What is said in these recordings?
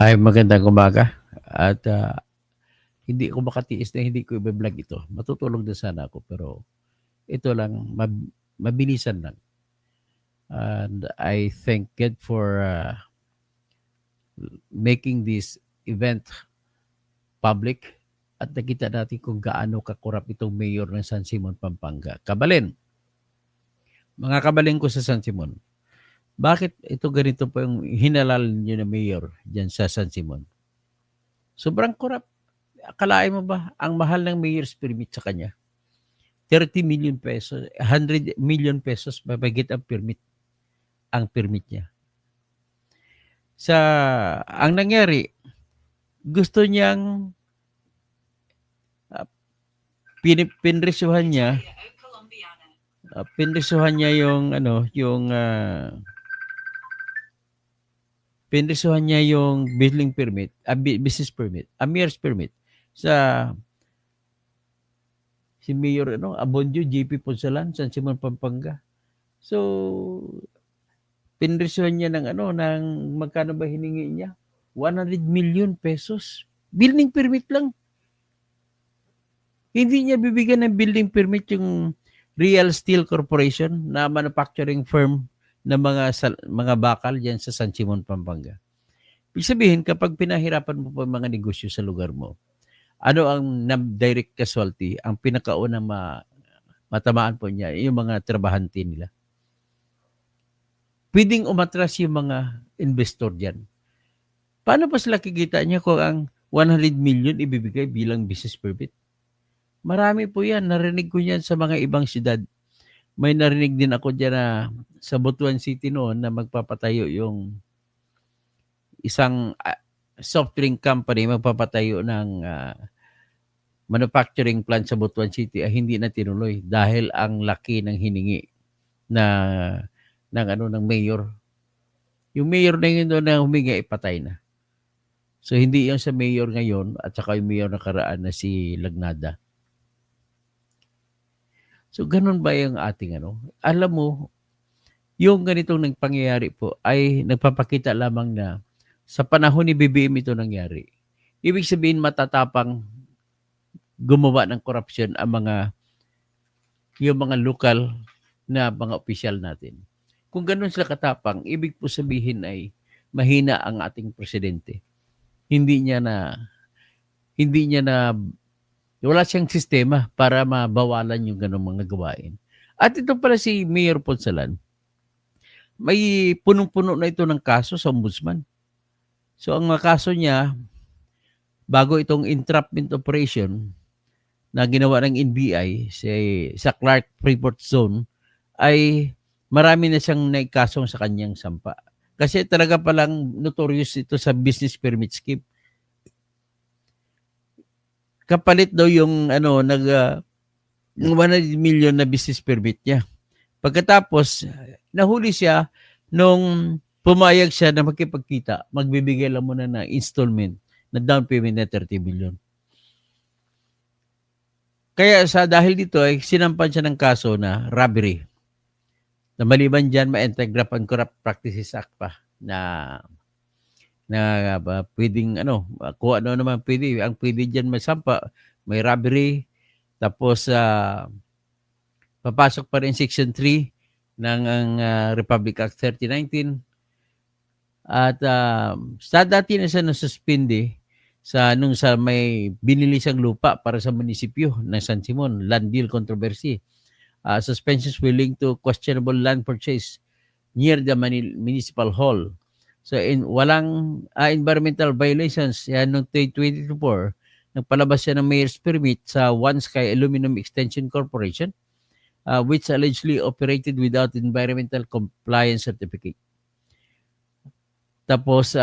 Ay, magandang umaga at, hindi ko makatiis na hindi ko iba-vlog ito. Matutulog na sana ako pero ito lang mabilisan lang. And I thank God for, making this event public at nakita natin kung gaano ka-korap itong mayor ng San Simon, Pampanga. Kabalin, mga kabalin ko sa San Simon, bakit ito ganito po yung hinalal niyo na mayor diyan sa San Simon? Sobrang korap. Akalain mo ba ang mahal ng mayor's permit sa kanya? 30 million pesos, 100 million pesos mahigit ang permit niya. Sa ang nangyari, gusto niyang ah, pinresyuhan niya, pinresyuhan niya yung ano, yung pinresyuhan niya yung building permit, business permit, mayor's permit sa si Mayor Abondio JP Ponsalan, San Simon, Pampanga. So, pinresyuhan niya ng magkano ba hiningi niya? 100 million pesos. Building permit lang. Hindi niya bibigyan ng building permit yung Real Steel Corporation na manufacturing firm ng mga bakal diyan sa San Simon, Pampanga. Ibig sabihin, kapag pinahirapan mo pa mga negosyo sa lugar mo, ano ang direct casualty? Ang pinakaunang matamaan po niya, yung mga trabahante nila. Pwedeng umatras yung mga investor diyan. Paano pa sila kikita niya kung ang 100 million ibibigay bilang business permit? Marami po yan. Narinig ko yan sa mga ibang siyudad. May narinig din ako dyan na sa Butuan City noon na magpapatayo yung isang soft drink company, magpapatayo ng manufacturing plant sa Butuan City ay hindi na tinuloy dahil ang laki ng hiningi na ng mayor. Yung mayor na yun doon na humingi ipatay na. So hindi yung sa mayor ngayon at saka yung mayor nakaraan na si Lagnada. So ganun ba yung ating Alam mo, yung ganitong pangyayari po ay nagpapakita lamang na sa panahon ni BBM ito nangyari. Ibig sabihin matatapang gumawa ng korupsyon yung mga lokal na mga opisyal natin. Kung ganun sila katapang, ibig po sabihin ay mahina ang ating presidente. Hindi niya na wala siyang sistema para mabawalan yung ganung mga gawain. At ito pala si Mayor Ponsalan, may punong-puno na ito ng kaso sa ombudsman. So ang mga kaso niya, bago itong entrapment operation na ginawa ng NBI sa Clark Freeport Zone, ay marami na siyang naikasong sa kanyang sampa. Kasi talaga palang notorious ito sa business permit scheme. Kapalit daw yung 100 million na business permit niya. Pagkatapos, nahuli siya nung pumayag siya na makipagkita, magbibigay lang muna ng installment na down payment na 30 million. Kaya dahil dito ay sinampan siya ng kaso na robbery. Na maliban dyan, ma-Anti-Graft and Corrupt Practices Act pa na pwedeng kung ano naman pwede. Ang pwede dyan masampa, may robbery, tapos papasok pa rin Section 3 ng Republic Act 3019. At sa dati na siya nasuspindi nung sa may binili siyang lupa para sa munisipyo ng San Simon, land deal controversy. Suspensions will link to questionable land purchase near the Municipal Hall. So walang environmental violations. Yan noong 2024, nagpalabas siya ng mayor's permit sa One Sky Aluminum Extension Corporation, which allegedly operated without environmental compliance certificate. Tapos,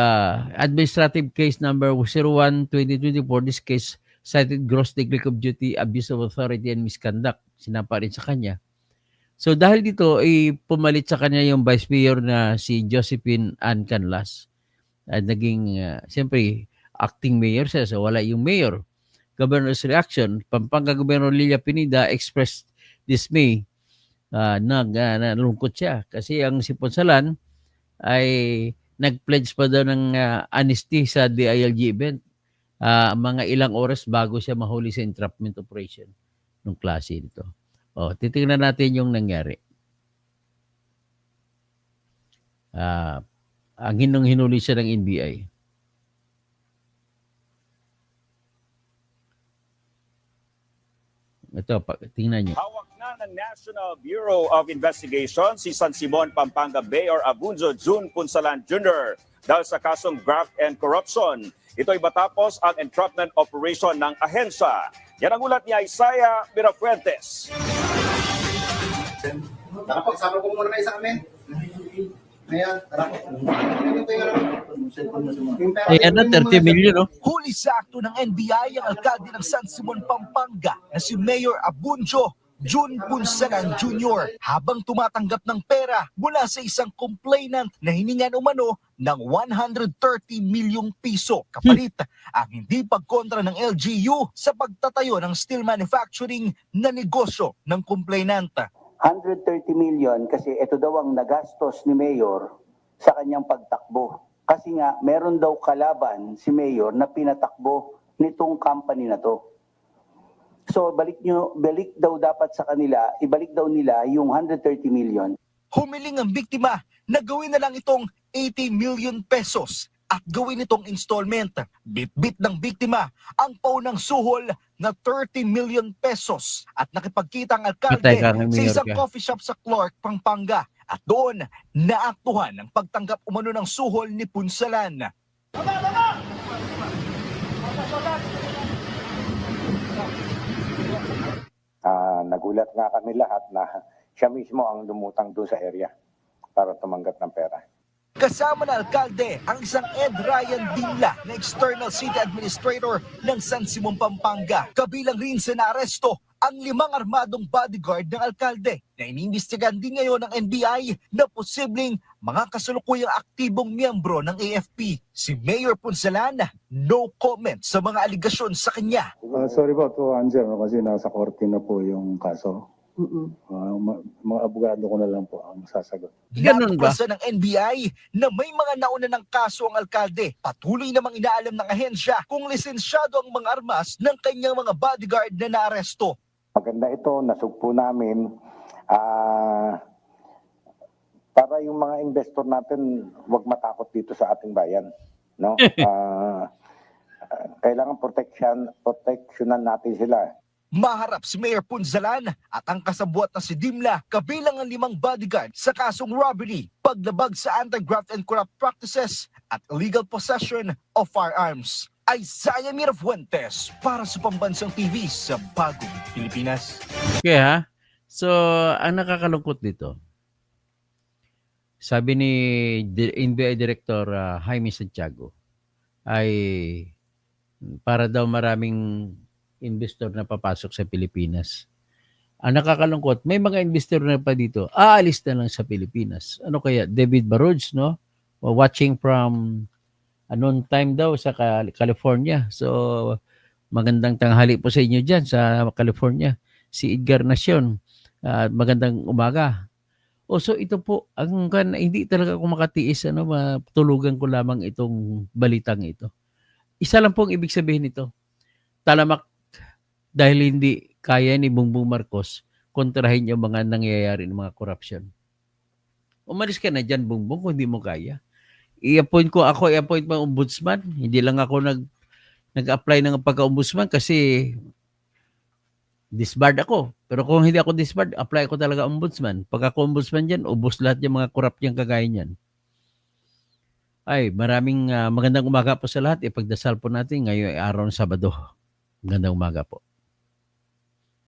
administrative case number 01-2024, this case cited gross neglect of duty, abuse of authority, and misconduct. Sinampa rin sa kanya. So dahil dito, pumalit sa kanya yung vice mayor na si Josephine Ann Canlas. At naging, siyempre, acting mayor siya. So wala yung mayor. Governor's reaction, Pampanga Governor Lilia Pineda expressed dismay. Nalungkot siya. Kasi ang si Ponsalan ay nag-pledge pa daw ng honesty sa DILG event. Mga ilang oras bago siya mahuli sa entrapment operation ng klase nito. Titingnan natin yung nangyari. Ang hinuli siya ng NBI. Ito, tingnan nyo. Hawak na ng National Bureau of Investigation si San Simon, Pampanga Mayor Abunzo June Punsalan Jr. dahil sa kasong graft and corruption. Ito ay matapos ang entrapment operation ng ahensya. Yan ang ulat ni Isaiah Mirafuentes. Tara po, kasama ko muna kayo sa amin. Ayan, tara po. Ayan na, 30 million, no? Huli sa akto ng NBI ang alkalde ng San Simon, Pampanga na si Mayor Abunzo June Punsalan Jr. habang tumatanggap ng pera mula sa isang complainant na hiningan umano ng 130 milyong piso kapalit ang hindi pagkontra ng LGU sa pagtatayo ng steel manufacturing na negosyo ng complainant. 130 million kasi ito daw ang nagastos ni Mayor sa kanyang pagtakbo. Kasi nga, meron daw kalaban si Mayor na pinatakbo nitong company na to. So, balik daw dapat sa kanila, ibalik daw nila yung 130 million. Humiling ang biktima na gawin na lang itong 80 million pesos at gawin itong installment. Bit-bit ng biktima ang paunang suhol na 30 million pesos at nakipagkita ang alkalde sa isang coffee shop sa Clark, Pampanga. At doon, naaktuhan ang pagtanggap umano ng suhol ni Punsalan. Nagulat nga kami lahat na siya mismo ang lumutang doon sa area para tumanggap ng pera. Kasama na alkalde ang isang Ed Ryan Dinla na external city administrator ng San Simon, Pampanga. Kabilang rin sa naaresto ang 5 armadong bodyguard ng alkalde na iniimbestigahan din ngayon ng NBI na posibleng mga kasalukuyang aktibong miyembro ng AFP. Si Mayor Punsalan, no comment sa mga aligasyon sa kanya. Sorry po to answer kasi nasa korte na po yung kaso. Mga abogado ko na lang po ang sasagot. Natuklasan ng NBI na may mga nauna ng kaso ang alkalde. Patuloy namang inaalam ng ahensya kung lisensyado ang mga armas ng kanyang mga bodyguard na naaresto. Maganda ito, nasugpo namin para yung mga investor natin wag matakot dito sa ating bayan. No? Kailangan protectionan natin sila. Maharap si Mayor Punsalan at ang kasabwat na si Dimla kabilang ang 5 bodyguard sa kasong robbery, paglabag sa anti-graft and corrupt practices at illegal possession of firearms. Isaiah Mirafuentes para sa Pambansang TV sa Bagong Pilipinas. Okay ha? So, ang nakakalungkot dito, sabi ni NBI Director Jaime Santiago, ay para daw maraming investor na papasok sa Pilipinas. Ang nakakalungkot, may mga investor na pa dito, aalis na lang sa Pilipinas. Ano kaya? David Baruch, no? Watching from noon time daw sa California. So, magandang tanghali po sa inyo dyan sa California. Si Edgar Nacion, magandang umaga. So ito po, hindi talaga ako makatiis, matulugan ko lamang itong balitang ito. Isa lang pong ibig sabihin nito, talamak dahil hindi kaya ni Bongbong Marcos kontrahin yung mga nangyayari ng mga korupsyon. Umalis ka na dyan, Bongbong, kung hindi mo kaya. I-appoint mo ombudsman. Hindi lang ako nag-apply ng pagka-ombudsman kasi disbarred ako. Pero kung hindi ako disbarred, apply ko talaga ombudsman. Pag ako ombudsman dyan, ubos lahat yung mga korrupt yung kagaya niyan. Ay, maraming magandang umaga po sa lahat. Ipagdasal po natin ngayong araw ng Sabado. Magandang umaga po.